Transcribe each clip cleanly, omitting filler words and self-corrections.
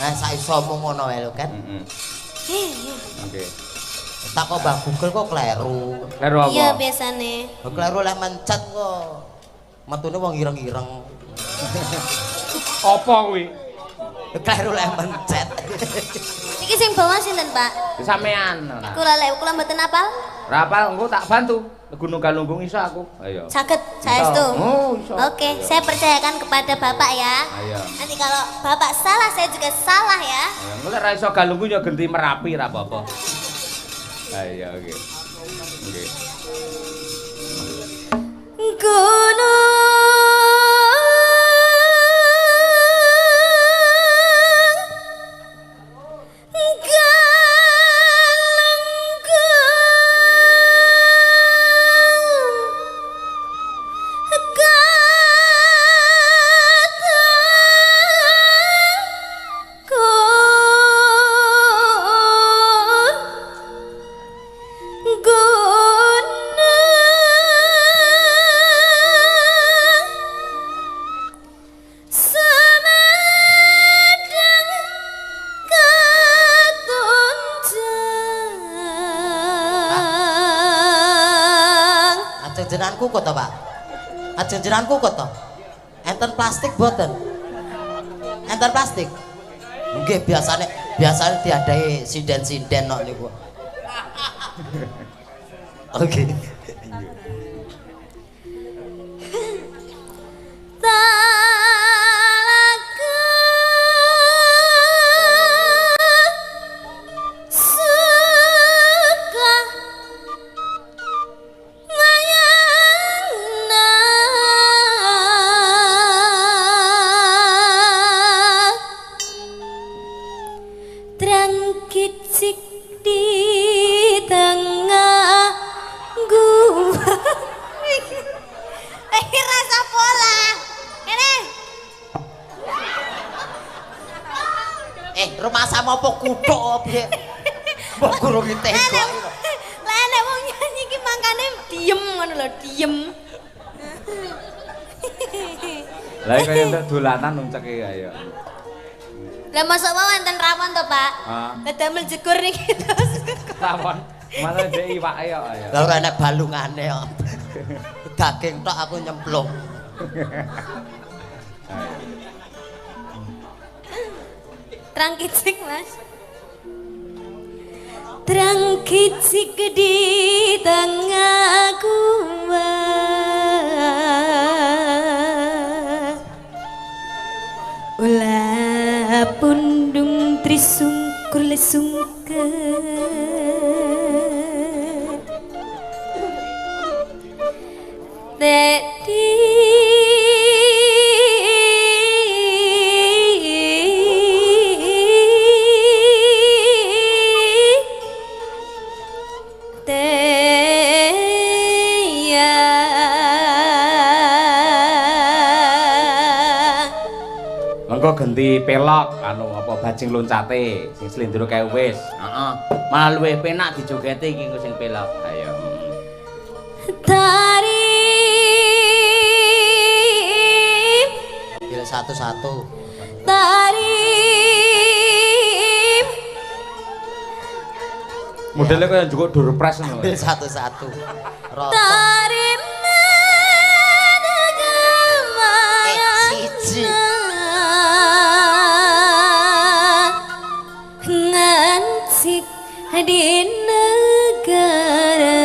Saisomu ngono wae lho kan. Oke. Tak kok Mbah Google kok kleru. Kleru apa? Iya biasane. Kleru lek mencet kok. Metune wong ireng-ireng. Apa kuwi? Kleru lek mencet. Iki sing bawa sinten, Pak? Sampean. Kula mboten apal. Rapal engko tak bantu. Gunung Galunggung iso aku. Ayo. Saged, saestu. Oh, iso. Oke, saya percayakan kepada Bapak ya. Ayo. Nanti kalau Bapak salah, saya juga salah ya. Ayo, engko lek ra iso Galunggung ya genti Merapi ra apa-apa. Ayo, oke. Oke. Jenenganku kok to, Pak? Ajeng jenenganku kok to? Enten plastik boten? Enten plastik? Nggih biasane diadahi sinden-sinden kok niku. Oke. Rumah sama apa kuthuk piye? Mbok gurung tega. Lah nek wong nyanyi iki mangkane diem ngono lho, diem. Lah kaya entuk dolanan nunceke ayo. Lah mosok wae wonten rawon to, Pak? Lah damel jegur niki terus. Rawon. Malah ndek iwake kok ayo. Lah ora enek balungane kok. Daging tok aku nyemplung. Terang kicik, Mas. Terang kicik di tengah gua. Ulah pundung trisungkur lesungker. Dedi Engko genti pelok anu apa bajing loncate sing slendro kae wis. Heeh. Malah luwih penak dijogeti iki sing pelok. Ayo. Tarim Pilih satu-satu. Tarim Modelnya kaya njukuk durpres ngono. Pilih satu-satu. Tarim siji. Ngancik di negara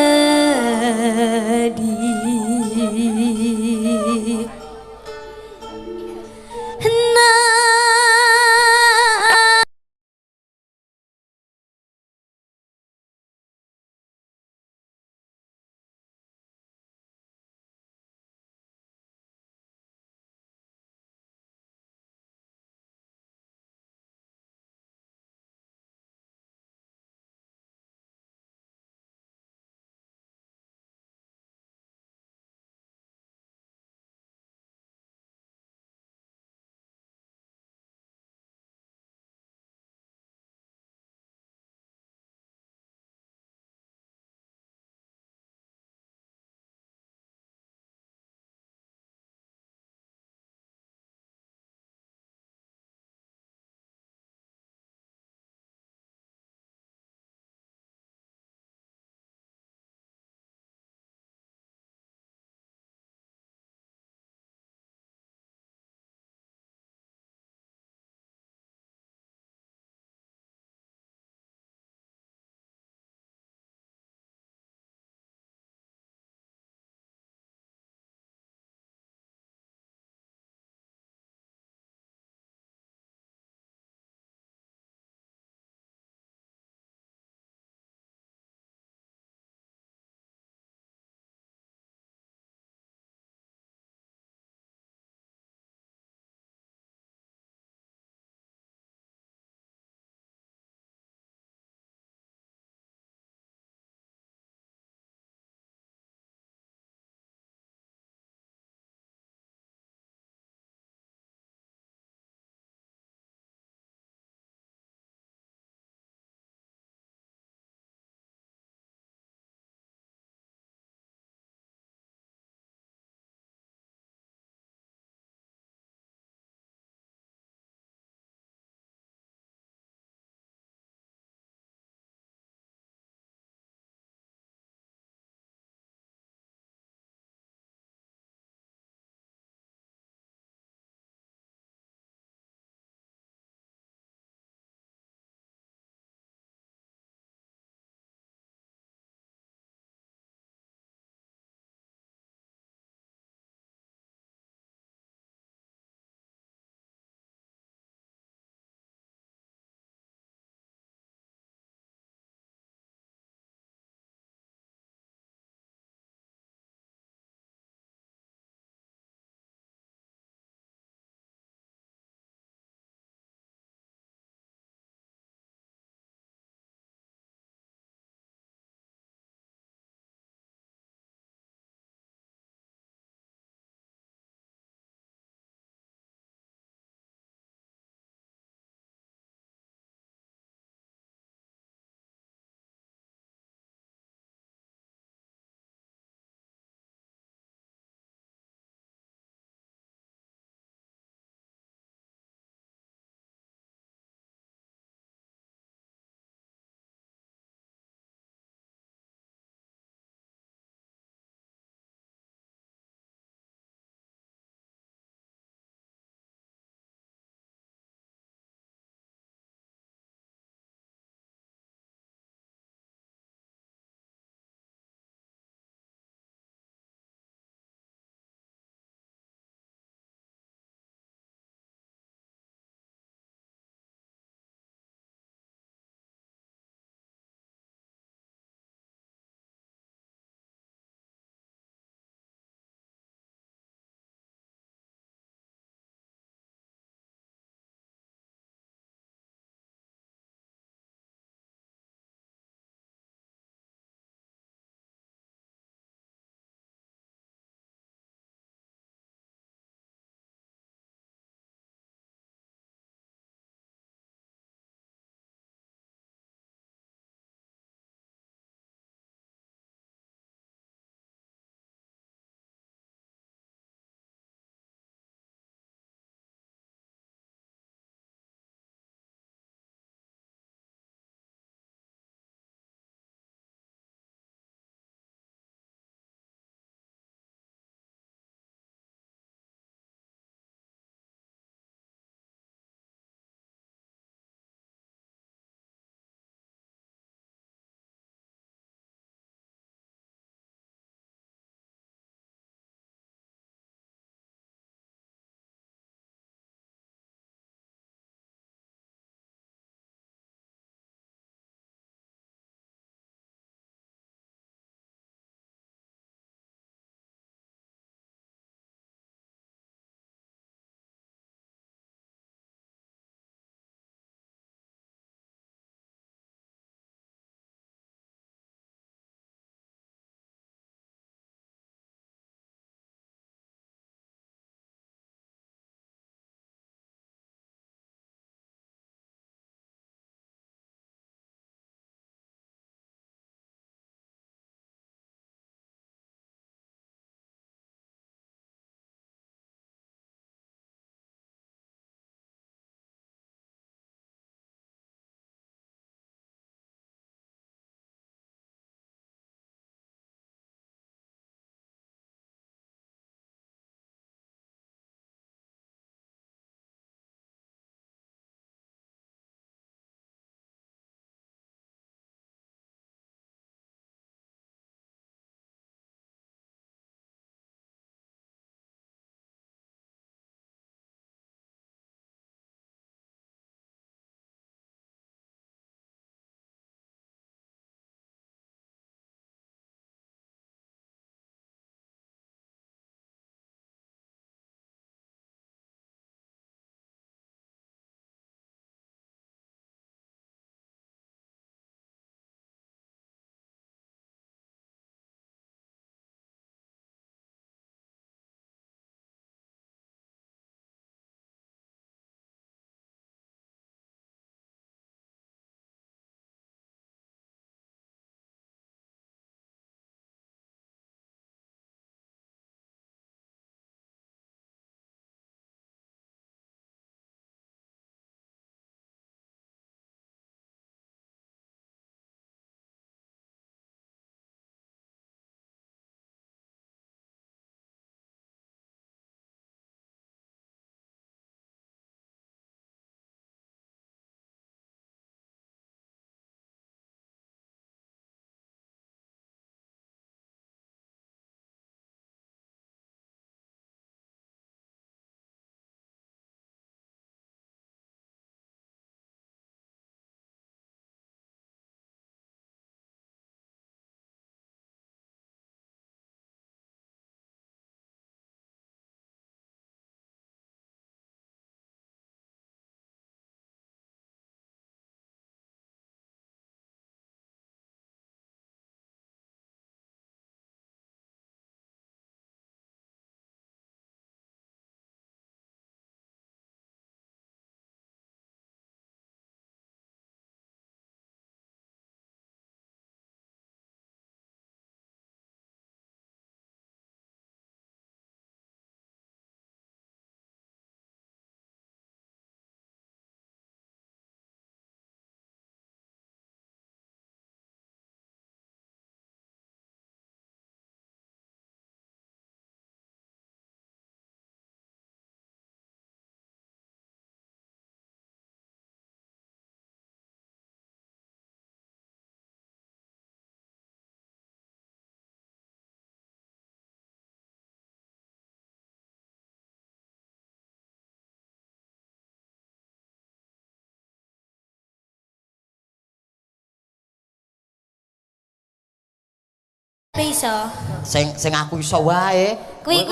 Bisa. Sing aku iso wae. Kuwi.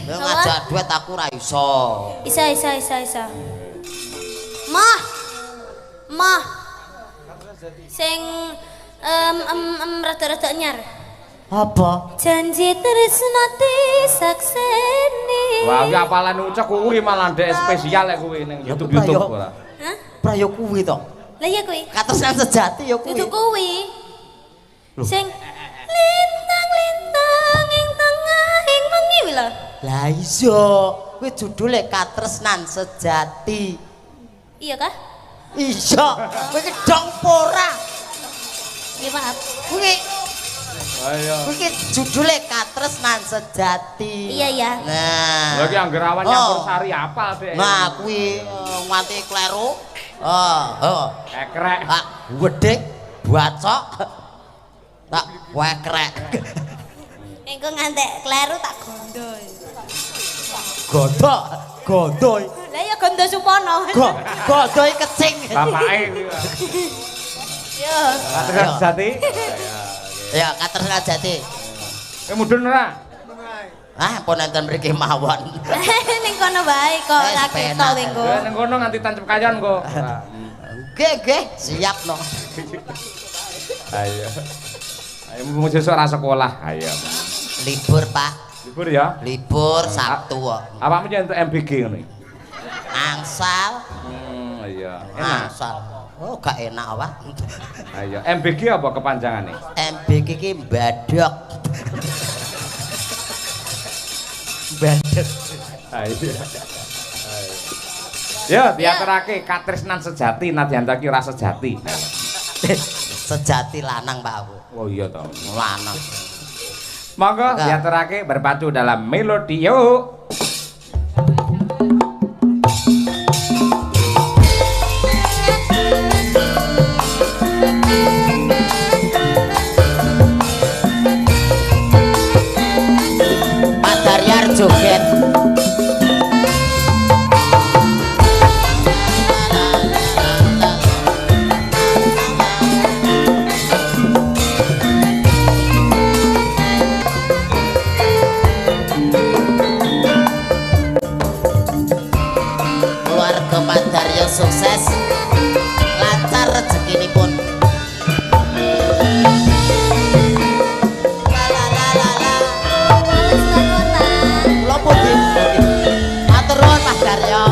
Ngajak duet aku ra iso. Isa. Mah. Sing rada-rada anyar. Apa? Janji tresno disakseni. Wah, iki apalan ucek kuwi malah ndek spesial ya kuwi ning YouTube ora. Hah? Prayo kuwi to. Lah iya kuwi. Katresnan sejati ya kuwi. Itu kuwi. Sing lintang-lintang ing tengahing wengi kuwi lho. Lah iya, kuwi judule Katresnan Sejati. Iya kah? Iya, kowe iki dong ora. Nggih, maaf. Kuwi Ayo. kuwi judule Katresnan Sejati. Iya. Nah. Lha iki anggerawan nyampur sari apal, Dek. Nah, kuwi nganti kleru. Kekrek. Tak wedhik, bacok. Tak wekrek. Engko ngantek kleru tak gondol. Gondoy. Lah ya gondo supono. Gondoy kecing. Bapake kuwi. Yo. Katresnan sejati. Ya, Katresnan Sejati. Mudhun ora? Pun enten mriki mawon. Ning kono bae kok Wes, lagi to penak. wengko. Ning kono nganti tancep kayon kok. Nggih, siap no. Ayo. Ayo mau sesuk ora sekolah. Ayo. Libur, Pak. Libur ya? Libur Sabtu kok. Apamu yen entuk MBG ngono iki? Angsal. Iya. Enak. Angsal. Oh, gak enak apa? Ayo, MBG apa kepanjangane? MBG ki badok. Badok. Ayo. Ya, diaturake Katresnan Sejati nadyan ta ki ora sejati. Sejati lanang, Pak aku. Oh iya to. Lanang. Monggo diaturake berpadu dalam melodi yuk. Pak Daryar joget. Keluarga Pak Daryo sukses, lancar rezekinipun. Kula pun matur nuwun Pak Daryo.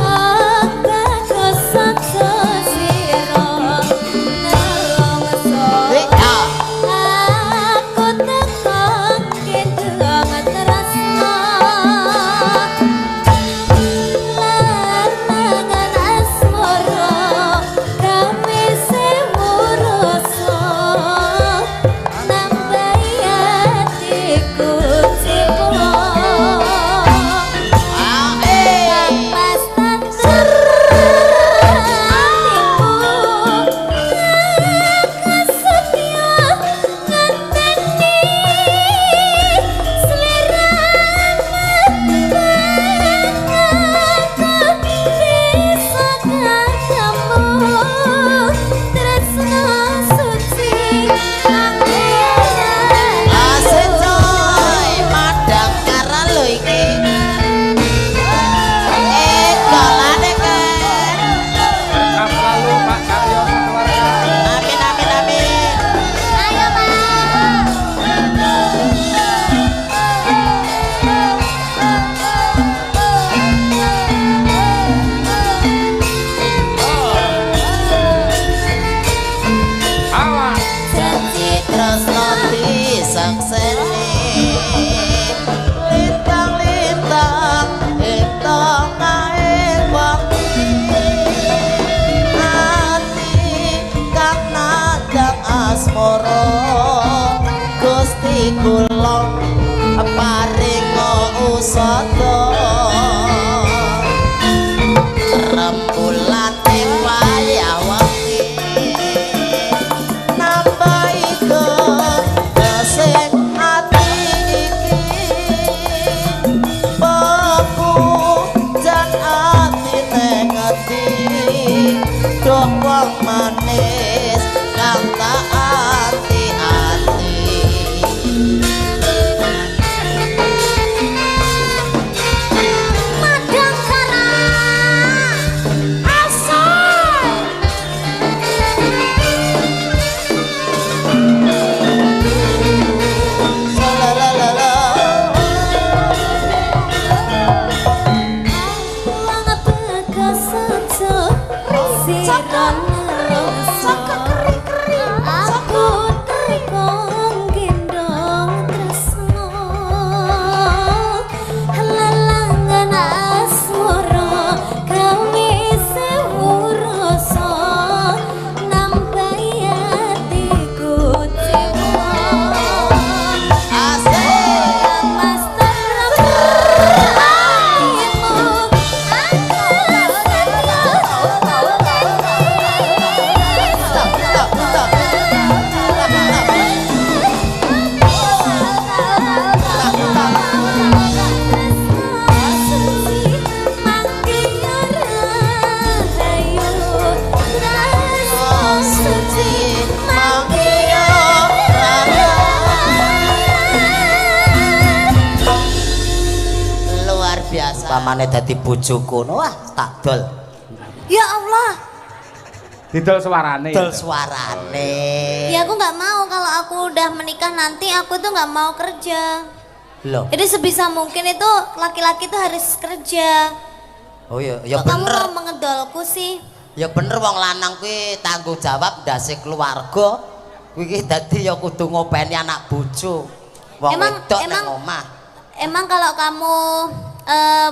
sira saka keri-keri aku tekong gendong tresno lalangan asmara gawe sewu rasa nambah atiku cewa asik master pamane dadi bojoku wah tak dol ya Allah didol suarane. dol suarane ya aku nggak mau kalau aku udah menikah nanti aku tuh nggak mau kerja loh jadi sebisa mungkin itu laki-laki tuh harus kerja oh iya ya kok kamu bener mau mengedolku sih ya bener wong lanang kuwi tanggung jawab ndase keluarga kuwi iki dadi ya kudu ngopeni anak bojo wong wedok nang omah emang kalau kamu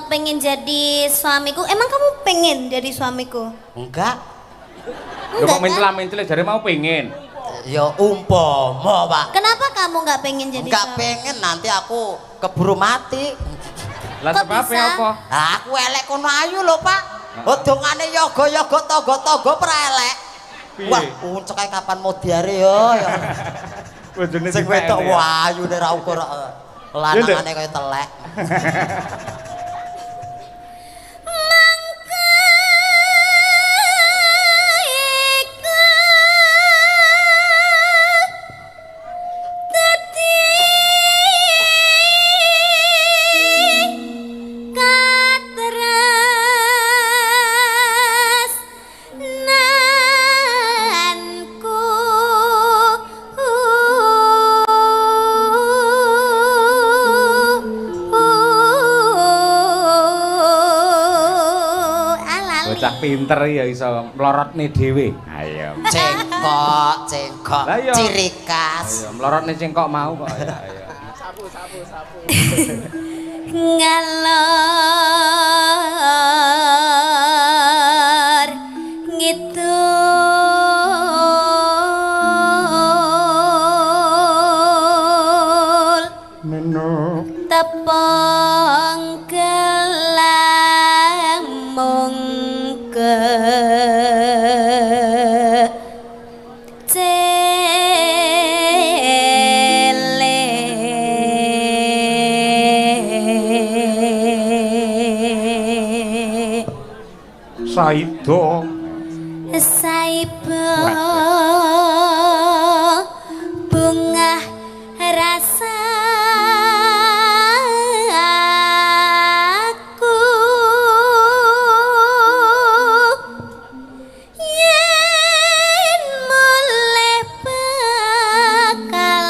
pengen jadi suamiku emang kamu pengen jadi suamiku enggak Enggak kan? mencelah-mencelah jare mau pengen. ya umpama Pak Kenapa kamu nggak pengen jadi enggak suami? pengen nanti aku keburu mati Lah Kok sebab bisa? apa? aku elek kono ayu lho Pak odongane yoga-yoga togo-togo prelek Piye? wah uncek kapan mau diare yo ya Bojone sing wedok wayu nek ra ukur lanangane kaya telek bocah pinter ya iso mlorotne dhewe. Ayo. cengkok Lah iya. ciri khas Ayo mlorotne cengkok mau kok. Ayo. Ngalor ngidul Meno. tepung kelamung ke Saido. Saibo bunga rasa aku yen mulai bakal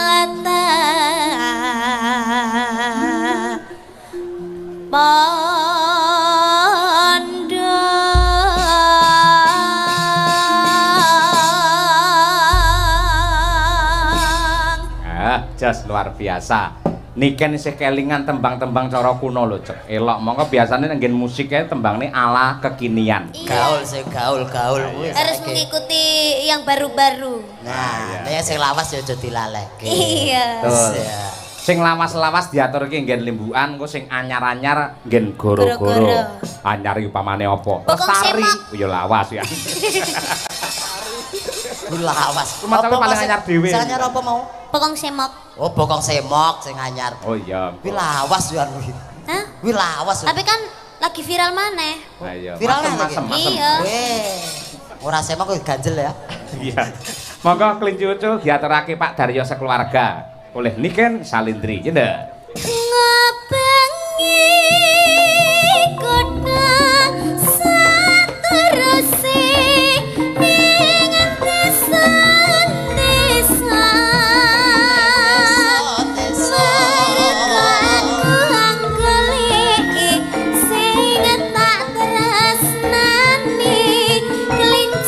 Jas luar biasa. Niken isih kelingan tembang-tembang cara kuno lho, Cek. Elok mongko biasane nggen musik kae tembangne ala kekinian. gaul sih gaul kuwi harus saiki. mengikuti yang baru-baru. Nah, nek sing lawas ya aja dilaleke. Iya. Betul. Ya. Sing lawas-lawas diaturke nggen limbukan, engko sing anyar-anyar nggen Goro-goro. goro-goro. Anyar iki upamane apa? Pokok Lestari. semok. Ya lawas ya. Kuwi lawas. Rumah tangga Apa paling sing- anyar dhewe. Sing anyar apa mau? Pokong semok. Oh, bokong semok sing anyar. Oh iya. Kuwi lawas ya kuwi. Hah? Kuwi lawas. Tapi kan lagi viral maneh. Ayo. Viral lagi? Masem. Iya. Weh. Ora semok kuwi ganjel ya. Iya. Monggo kelinci ucul diaturake Pak Daryo sekeluarga oleh Niken Salindri. Jenda. Ngabengi kota sateruse ing desa-desa. Mereka aku anggeli sing tak tresnani kelinci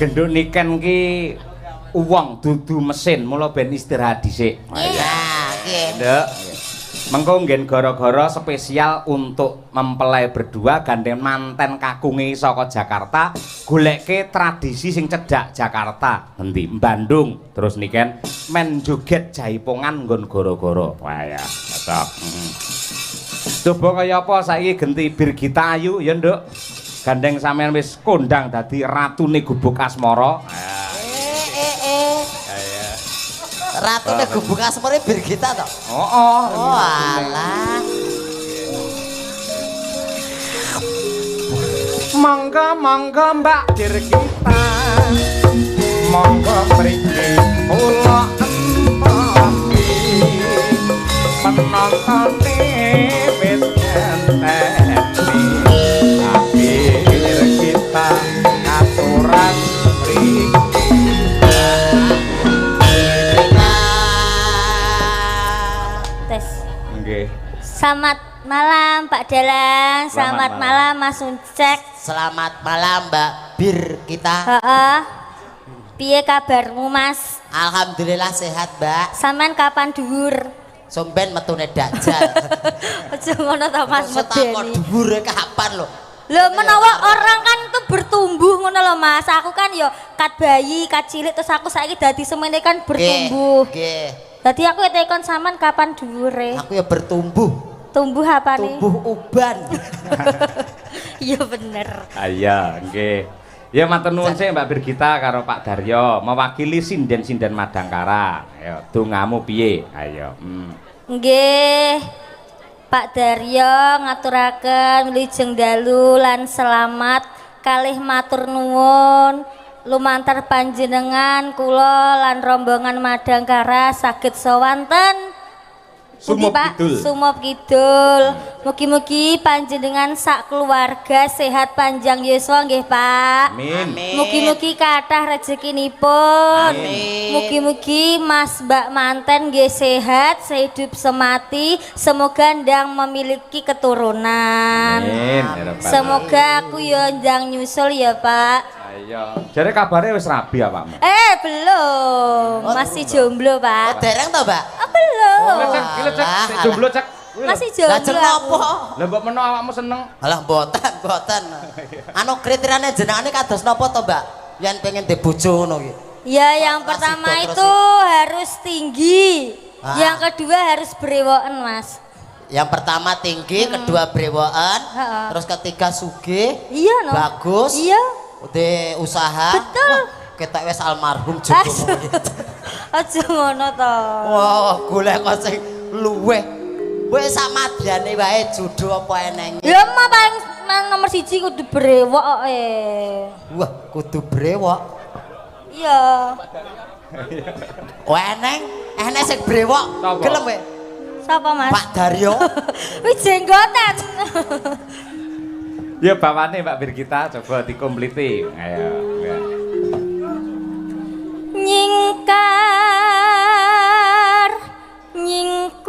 genduk niken ki uang dudu mesin mula ben istirahat dhisik. Nah, nggih. Nduk. Mengko nggen gara-gara spesial untuk mempelai berdua gandeng manten kakunge saka Jakarta goleke tradisi sing cedhak Jakarta endi Bandung terus niken men joget jaipongan nggon gara-gara wah ya cocok coba kaya apa saiki genti Birgita Ayu ya nduk gandeng sampean wis kondang dadi ratune gubuk asmara Ratune gubuk asmara Birgita to. Oh, oh alah. Monggo Mbak Birgita. Monggo mriki kula empoki. Penontone wis ngenteni. Tapi Birgita aturan mriki. Selamat malam Pak Dalang, selamat malam Mas Uncek. Selamat malam Mbak Birgita. Heeh. Piye kabarmu Mas? Alhamdulillah sehat Mbak. Sampean kapan dhuwur? Somben metune dajal. Aja ngono ta Mas medeni. Dhuwure kapan lho? Lho menawa orang kan itu bertumbuh ngono lho Mas. Aku kan yo kat bayi, kat cilik terus aku saiki dadi semene kan bertumbuh. Nggih. Dadi aku tekon sampean kapan dhuwure? Aku ya bertumbuh. Tumbuh apa nih? Tumbuh uban. Iya bener. Iya, nggih. Ya matur nuwun sih Mbak Birgita karo Pak Daryo mewakili sinden-sinden Madangkara. Ayo, dongamu piye? Ayo. Nggih. Pak Daryo ngaturaken wilujeng dalu lan selamat kalih matur nuwun lumantar panjenengan kula lan rombongan Madangkara saged sowanten Sumop Kidul. Sumop Kidul. Mugi-mugi panjenengan sak keluarga sehat panjang yuswa nggih Pak. Amin. Mugi-mugi kathah rezekinipun. Amin. Mugi-mugi Mas Mbak manten nggih sehat sehidup semati. Semoga ndang memiliki keturunan. Amin. Semoga aku yo ndang nyusul ya Pak. Ayo. Jare kabare wis rabi ya Pak? Belum. Masih jomblo Pak. Dereng to Mbak? Belum. Cek, jomblo cek. Masih jomblo. Lah jeneng apa? Lah mbok menawa awakmu seneng. Alah mboten. Anu kriteriane jenengane kados napa to Mbak? Yen pengen di bojo ngono ki. Ya yang pertama itu harus tinggi. Yang kedua harus brewoken Mas. Yang pertama tinggi, kedua brewoken, terus ketiga sugih. Iya no. Bagus. Iya. Udah usaha. Betul. Ketok wis almarhum juga. Aja ngono to. Wah, golek kok sing luweh. Wis samadane wae jodoh apa eneng. Ya mah paling nomor 1 kudu brewok kok Wah, kudu brewok. Iya. Oh eneng sing brewok. Gelem kowe? Sapa Mas? Pak Daryo. Wis jenggotan. Ya bawane Mbak Birgita coba dikompliti. Ayo. Ya. Nyingkar nyingkur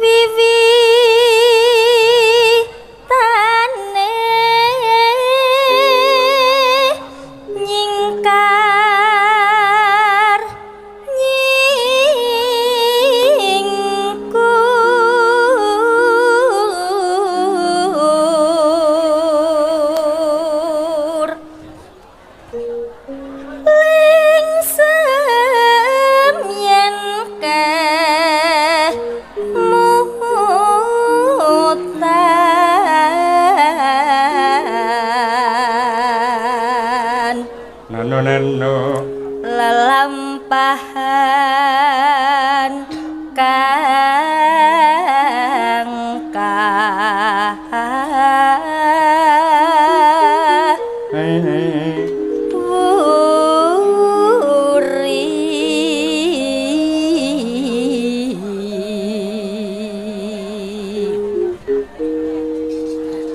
wiwitane nyingkar nyingkur lingsem yen kemutan Nano. lelampahan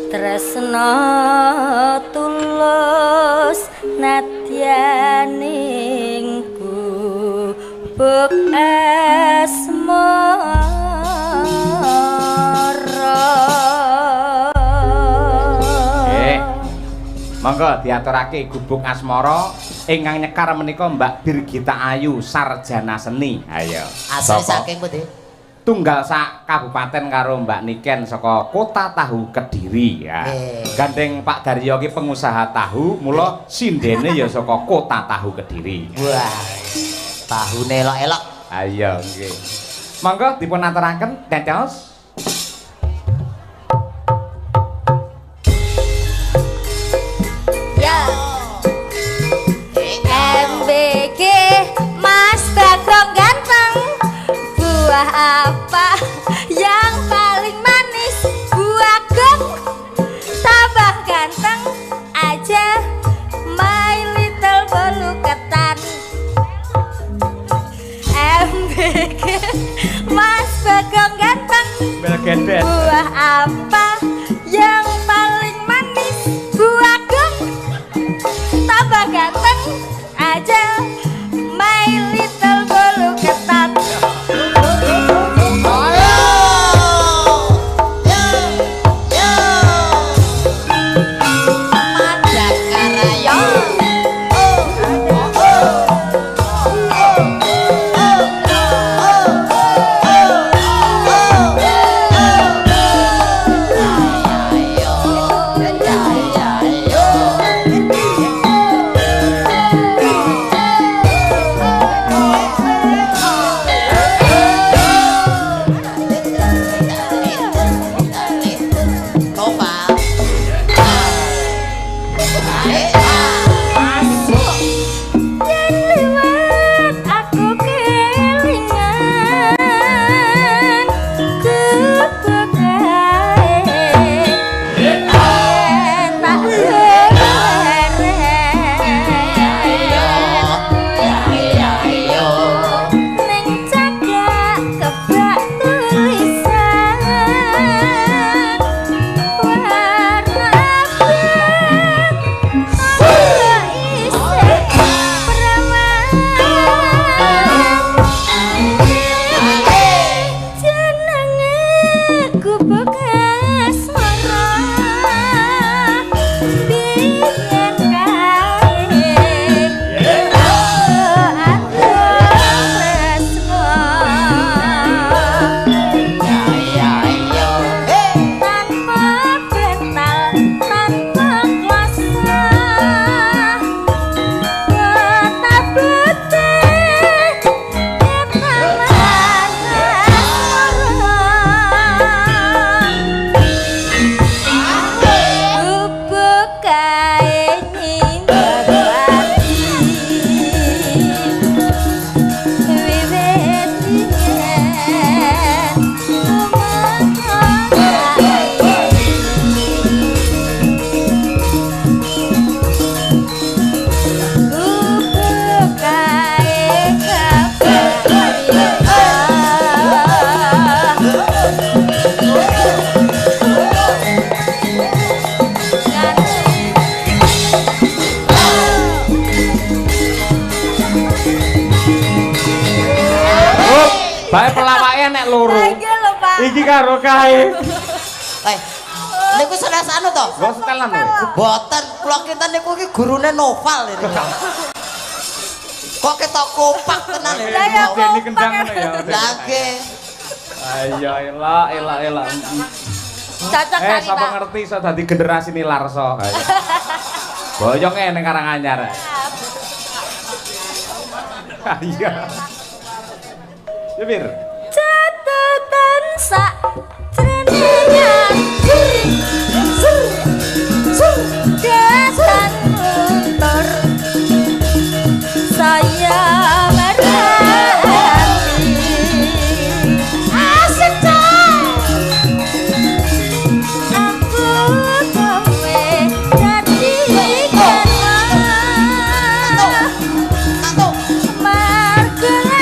tresno tulus nadyaning gubuk asmara Monggo diaturake gubuk asmara ingkang nyekar menika Mbak Birgita Ayu sarjana seni. Ayo. Asli saking pundi? Tunggal sak kabupaten karo Mbak Niken saka Kota Tahu Kediri ya. Gandeng Pak Daryo ki pengusaha tahu, mula sindene ya saka Kota Tahu Kediri. Wah. Tahune elok-elok. Ayo nggih. Monggo dipun aturaken tetos. Ya. MBG Mas Bagong ganteng. Buah apa yang paling manis? Buah gong. Tambah ganteng aja my little bolu ketan. MBG Mas Bagong ganteng. Buah apa yang paling manis? Buah gong. Tambah ganteng aja my little bolu ketan. Bae pelawake nek loro. Iki lho, Pak. Iki karo kae. Niku selesane to? Gak setelan lho. Boten, kula kinten niku iki gurune novel ini. Kok ketok kompak tenan lho. Lah ya Ini kendang ngono ya. Lah nggih. Ayo elak. Cocok kali, sapa Pak. ngerti iso dadi generasi Nilarso. Boyong ning Karanganyar. Iya. Ya Bir. Catatan sak trenengan datang mundur saya merhati asik aku kowe jadikan margelan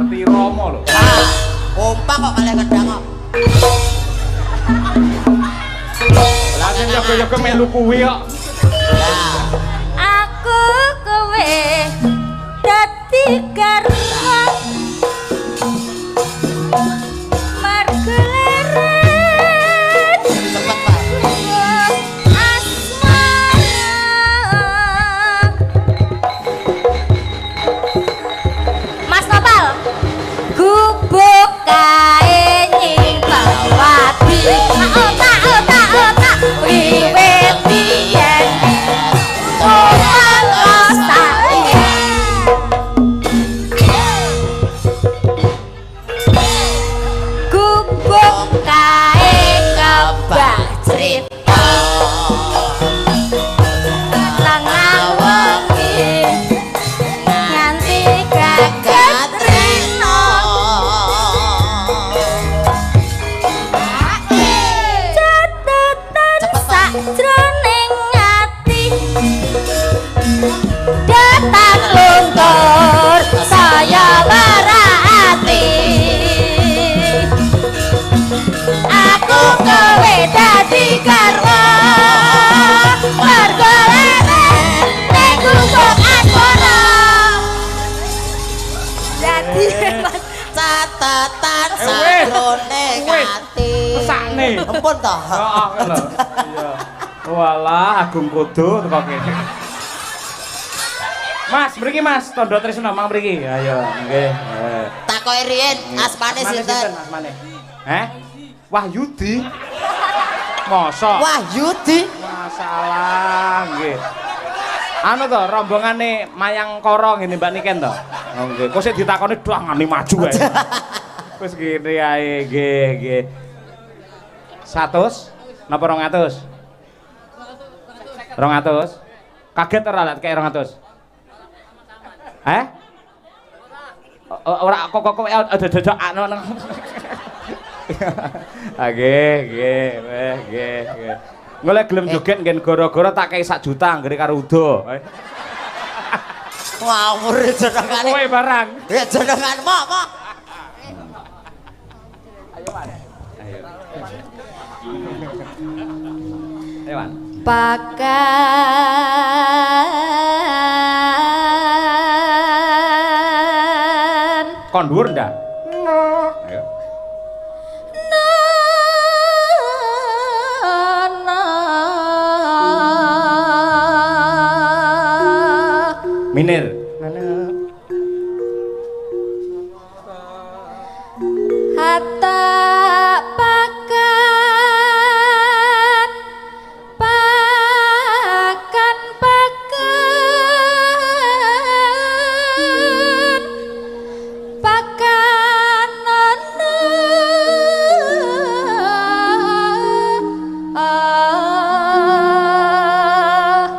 Reti Rama lho. Ah, kompak kok kalih kedang kok. Lah sing yoga-yoga melu kuwi kok. Lah, Aku kowe dadi garwa margeleret cepet Pak. asmara. Mas Nopal, gubuk kae nyipawati otak wiwit biyen gubuk kae kebak cerita tengah wengi nganti gagat rino catatan sakjroning ati datang luntur saya berhati aku kowe dadi garwa margoleret ning gubuk asmara dadi catatan wis. sakjroning Wis. ati. Sakne. Ampun toh. Heeh lho. Iya. Walah Agung Kudu teko kene. Mas, mriki Mas, tondo tresna mang mriki. Ayo, nggih. Takoki riyen asmane sinten? Asmane. Wahyudi. Mosok. Wahyudi. Masalah nggih. Anu to, rombongane Mayang Koro ngene Mbak Niken to. Oh nggih, kok sik ditakoni dangane maju ae. Wis ngene ae, nggih. 100 napa 200? 200. Kaget ora lek kaya 200? Ora kok ada anu. Nggih. Golek gelem joget nggen gara-gara tak kei 1 juta anggere karo Udo. Ngawur jenengane. Kowe barang. Ya jenengan mok. Ayo, Wan. pakan Kon dhuwur ndak? Ayo. Minir. hatta pakan pakanan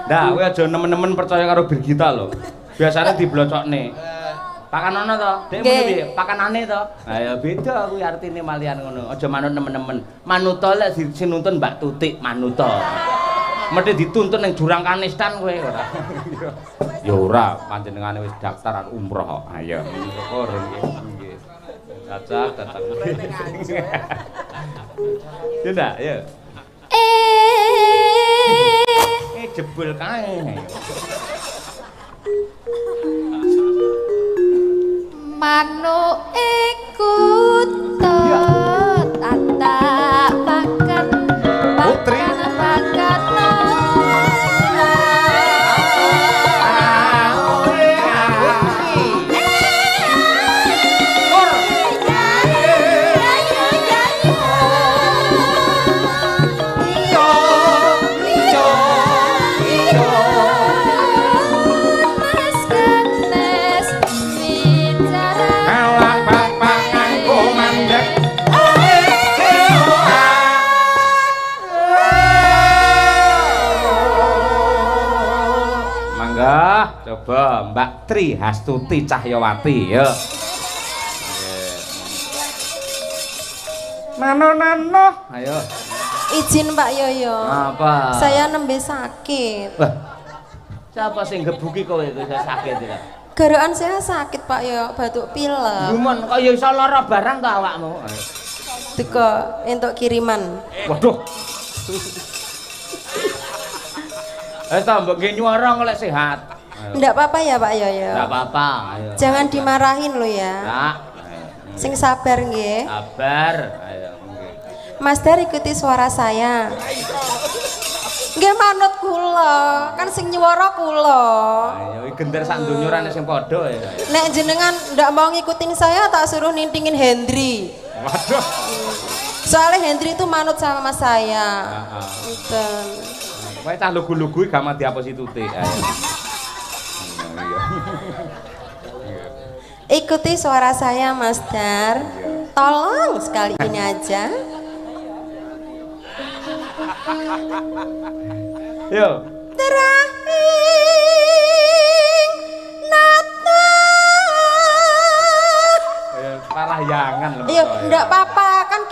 Ndak, kowe aja nemen-nemen percaya karo Birgita lho. Biasane diblocokne. Pakanono to? Dek muni piye? Pakanane to? Ha ya beda kuwi artine malian ngono. Aja manut nemen-nemen. Manuta lek dinuntun Mbak Tutik manuta. Mesti dituntun ning jurang kanistan kowe ora. Ya ora, panjenengane wis daftar umroh kok. Ayo, syukur nggih. Cacak. Ya ndak, ya. Jebul kae. manuk iku tata pakan Putri. pakan Coba Mbak Tri Hastuti Cahyawati ya. Nano. Ayo. Izin Pak Yoyo. Apa? Saya nembe sakit. Wah. Siapa sing gebuki kowe itu saya sakit ya? Garokan saya sakit Pak yo, batuk pilek. Lumen kok ya iso lara barang to awakmu. Teko entuk kiriman. Waduh. Ta mbok nggih nyuara kok lek sehat. Ndak apa-apa ya Pak Yoyo. Enggak apa-apa, ayo. Jangan dimarahin lo ya. Nak. Sing sabar nggih. Sabar. Ayo nggih. Mas Dar ikuti suara saya. Nggih manut kula, kan sing nyuwara kula. Ayo iki gender sak donya ora sing padha ya. Nek jenengan ndak mau ngikutin saya tak suruh nintingin Hendri. Waduh. Soalnya Hendri itu manut sama saya. Ngeten. Kowe cah lugu-lugu gak mati apa si Tuti. Ayo. Ikuti suara saya Mas Dar. Tolong sekali ini aja. Yo. Terahing nata. Parahyangan lho. Iya, ndak apa-apa kan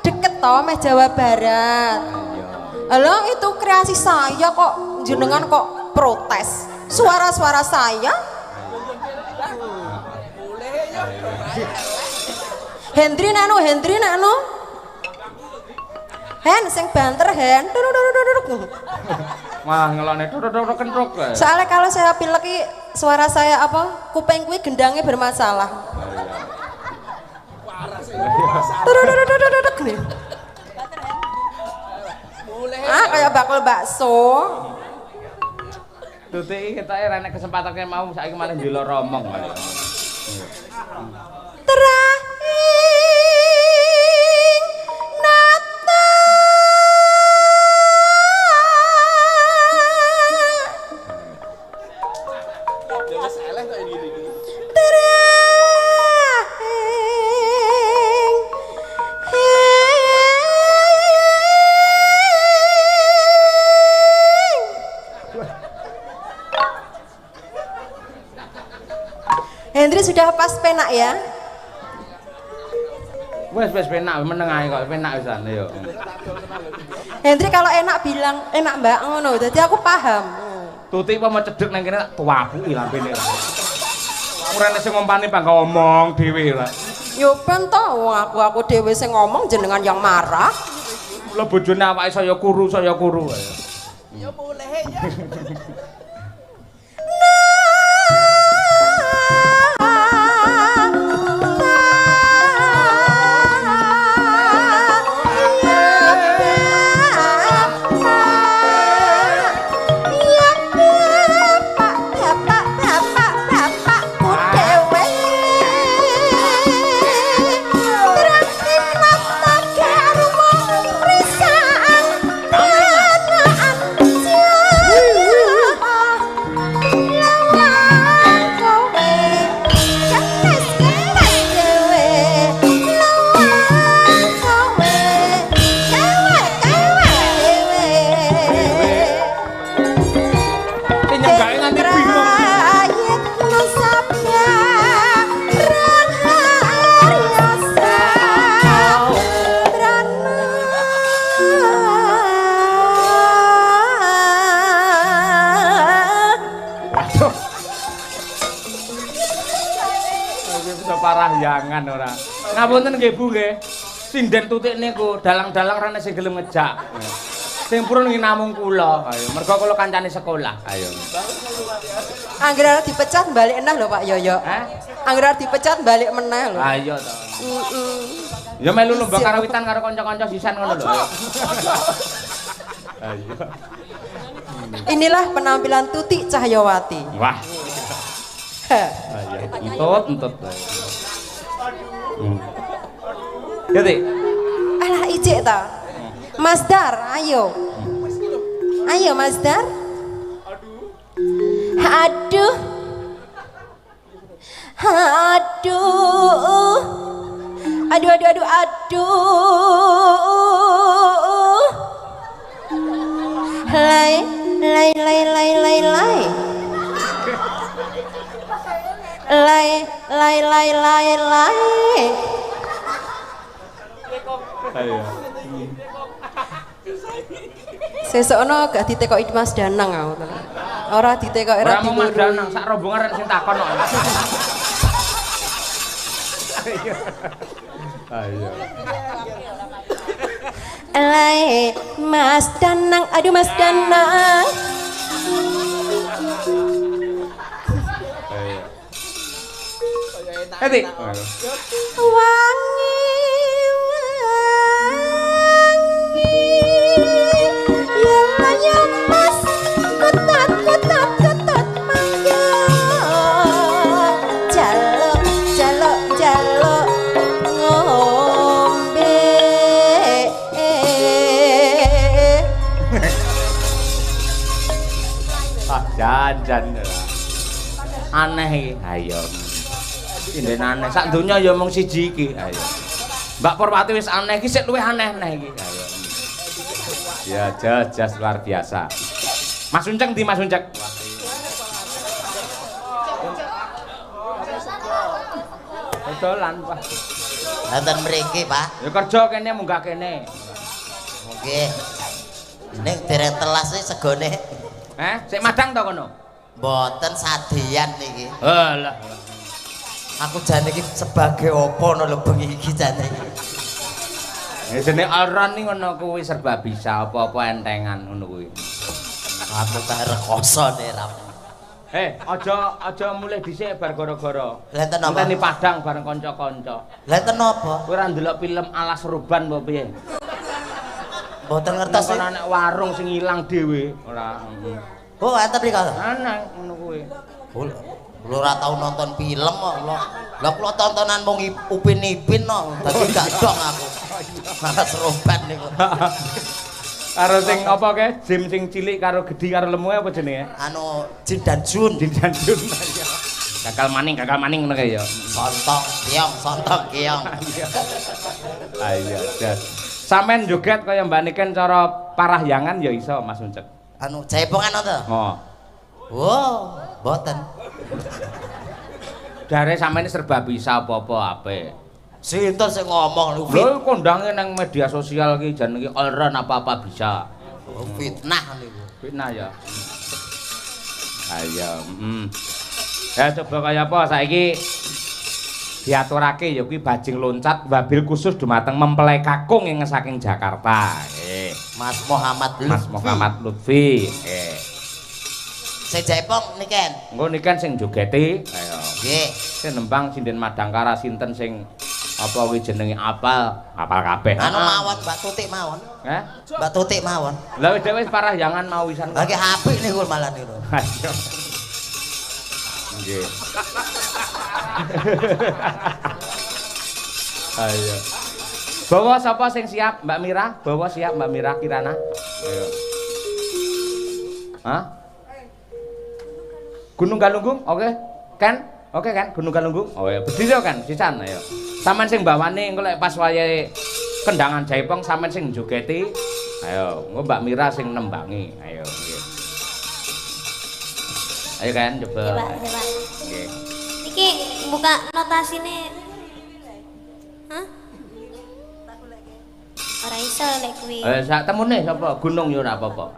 deket toh meh Jawa Barat. Halo, itu kreasi saya kok jenengan kok protes. Suara-suara saya. Hendri nano. Hen sing banter hen. Malah ngelone duduk kentruk. Soalnya kalau saya pilek suara saya apa? Kuping kuwi gendangnya bermasalah. Kayak bakul bakso. Tuti ketoke ora nek kesempatan mau saiki malah ndelok romong. Terahing nata. Hendri sudah pas penak ya? Wes penak meneng ae kok penak wisan yo. Hendri kalau enak bilang enak Mbak ngono, jadi aku paham. Tuti apa mau cedek nang kene tak tuwapuki lambene ra. Ora nek sing ngompani bangga omong dhewe ra. Yo ben to aku dhewe sing ngomong jenengan yang marah. Lho bojone awake saya kuru. Ya boleh ya. Parahyangan ora. Ngapunten nggih Bu nggih. Sinden Tutik niku dalang-dalang rene sing gelem ngejak. Sing purun nggih namung kula. Ayo, mergo kula kancane sekolah. Ayo. Angger arep dipecat balik enah lho Pak Yoyo. Angger arep dipecat balik meneh lho. Ayo to. Ya melu lomba karawitan karo kanca-kanca sisan ngono lho. Ayo. Inilah penampilan Tutik Cahyawati. Wah. Ayo, entut. Ya, Dik. Alah ijek ta. Mas Dar, ayo. Ayo Mas Dar. Aduh. Aduh. Lay. Ayo. Sesono gak ditekoki Mas Danang aku. Ora ditekok Ora ora mau diluru. madanang sak rombongan rek sing takon kok. Ayo. Elai Mas Danang, aduh Mas Danang. Ayo. Edi. Wangi wangi ya Mas ketat mangga jaluk ngombe Ah, janjan. Aneh iki. Ayo. Inden aneh. Sak donya ya mung siji iki. Ayo. Mbak Purwati wis aneh iki sik luwih aneh-aneh iki. Ayo. Ya jas luar biasa. Mas Unceng di Mas Unceng. Dodolan, Pak. Nonton mriki, Pak. Ya kerja kene munggah kene. Nggih. Ning dereng telas iki segone. Sik madang to kono? Mboten sadeyan niki. Halah. Aku jane iki sebagai apa no lho bengi iki jane iki. Jenenge Alron iki ngono kuwi serba bisa, apa-apa entengan ngono kuwi. Aku kae rekosone ra. Aja mulih dhisik bar gara-gara. Lenten apa? Ngenteni Padang bareng kanca-kanca. Lenten apa? Kowe ora ndelok film Alas Ruban apa piye? Mboten ngertos. Kono nek warung sing ilang dhewe, ora. Oh, enten mriki. Ana ngono kuwi. Lu ora tau nonton film kok. Lah kula tontonan mung Upin Ipin kok. Dadi gak dong aku. Malah seroban niku. Karo sing apa ke? Jim sing cilik karo gedhi karo lemu apa jenenge? Anu Jin dan Jun. Dijandun. Gagal maning ngono kae ya. Sontong kiong. Ayo, jas. Sampeyan joget kaya Mbak Niken cara parahyangan ya iso Mas Uncek. Anu jaipongan to? Oh. Wow, mboten. Dare sampeyan serba bisa apa-apa apik. Sinten sing ngomong lu Lho kondange nang media sosial iki jan iki allround apa-apa bisa. fitnah niku. Fitnah ya. Ayo, Ya coba kaya apa saiki diaturake ya kuwi bajing loncat wabil khusus dumateng mempelai kakung ing saking Jakarta. Nggih. Mas Muhammad Lutfi. Mas Muhammad Lutfi. Nggih. Sing jaipong niken. Engko niken sing jogeti. Ayo. Nggih. Sing nembang sinden Madangkara sinten sing apa kuwi jenenge apal kabeh. Anu mawon Mbak Tutik mawon. Mbak Tutik mawon. Lah dhewe parahyangan mau wisan. Lagi apik niku malah niku. Ayo. Nggih. Ayo. Bawa sapa sing siap? Mbak Mira? Bawa siap Mbak Mira Kirana? Ayo. Hah? Gunung Galunggung? Oke. Kan? Oke kan? Gunung Galunggung? Oh ya, berdiri kan sisan ayo. Sampeyan sing bawane engko lek pas wayahe kendangan jaipong sampeyan sing jogeti. Ayo, engko Mbak Mira sing nembangi. Ayo, nggih. Ayo kan coba. Coba. Nggih. Iki buka notasine. Hah? Ora iso lek kuwi. Sak temune sapa? Gunung ya ora apa-apa.